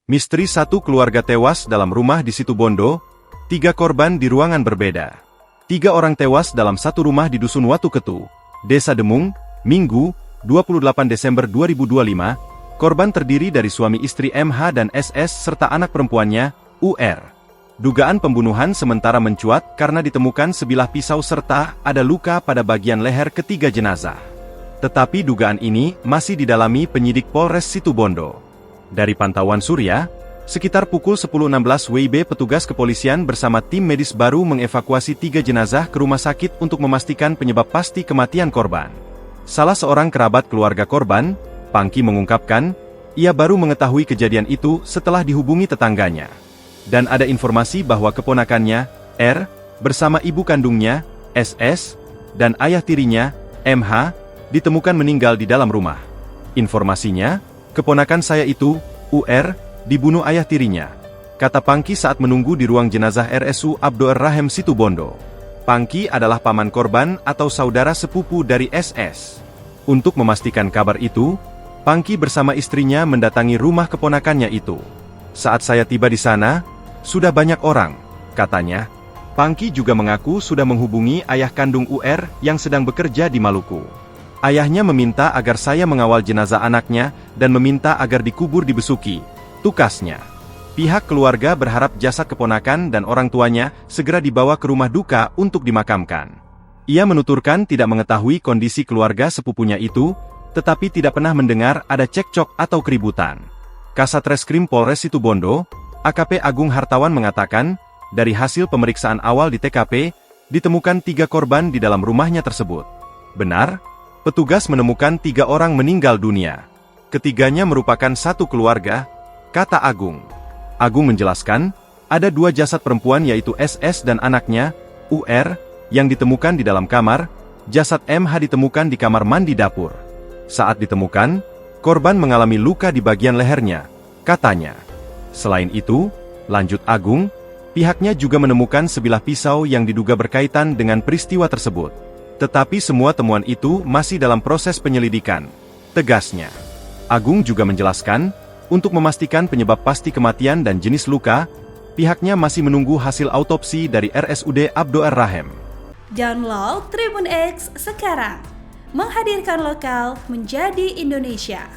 Misteri satu keluarga tewas dalam rumah di Situbondo, 3 korban di ruangan berbeda. 3 orang tewas dalam satu rumah di Dusun Watu Ketu, Desa Demung, Minggu, 28 Desember 2025. Korban terdiri dari suami istri MH dan SS serta anak perempuannya, UR. Dugaan pembunuhan sementara mencuat karena ditemukan sebilah pisau serta ada luka pada bagian leher ketiga jenazah. Tetapi dugaan ini masih didalami penyidik Polres Situbondo. Dari pantauan surya, sekitar pukul 10.16 WIB petugas kepolisian bersama tim medis baru mengevakuasi 3 jenazah ke rumah sakit untuk memastikan penyebab pasti kematian korban. Salah seorang kerabat keluarga korban, Pangki mengungkapkan, ia baru mengetahui kejadian itu setelah dihubungi tetangganya. Dan ada informasi bahwa keponakannya, R, bersama ibu kandungnya, SS, dan ayah tirinya, MH, ditemukan meninggal di dalam rumah. Informasinya, keponakan saya itu, UR, dibunuh ayah tirinya, kata Pangki saat menunggu di ruang jenazah RSU Abdur Rahim Situbondo. Pangki adalah paman korban atau saudara sepupu dari SS. Untuk memastikan kabar itu, Pangki bersama istrinya mendatangi rumah keponakannya itu. Saat saya tiba di sana, sudah banyak orang, katanya. Pangki juga mengaku sudah menghubungi ayah kandung UR yang sedang bekerja di Maluku. Ayahnya meminta agar saya mengawal jenazah anaknya dan meminta agar dikubur di Besuki, tukasnya. Pihak keluarga berharap jasad keponakan dan orang tuanya segera dibawa ke rumah duka untuk dimakamkan. Ia menuturkan tidak mengetahui kondisi keluarga sepupunya itu, tetapi tidak pernah mendengar ada cekcok atau keributan. Kasat Reskrim Polres Situbondo, AKP Agung Hartawan mengatakan, dari hasil pemeriksaan awal di TKP, ditemukan 3 korban di dalam rumahnya tersebut. Benar? Petugas menemukan 3 orang meninggal dunia. Ketiganya merupakan satu keluarga, kata Agung. Agung menjelaskan, ada 2 jasad perempuan yaitu SS dan anaknya, UR, yang ditemukan di dalam kamar. Jasad MH ditemukan di kamar mandi dapur. Saat ditemukan, korban mengalami luka di bagian lehernya, katanya. Selain itu, lanjut Agung, pihaknya juga menemukan sebilah pisau yang diduga berkaitan dengan peristiwa tersebut. Tetapi semua temuan itu masih dalam proses penyelidikan, tegasnya. Agung juga menjelaskan, untuk memastikan penyebab pasti kematian dan jenis luka, pihaknya masih menunggu hasil autopsi dari RSUD Abdur Rahim. Download Tribun X sekarang, menghadirkan lokal menjadi Indonesia.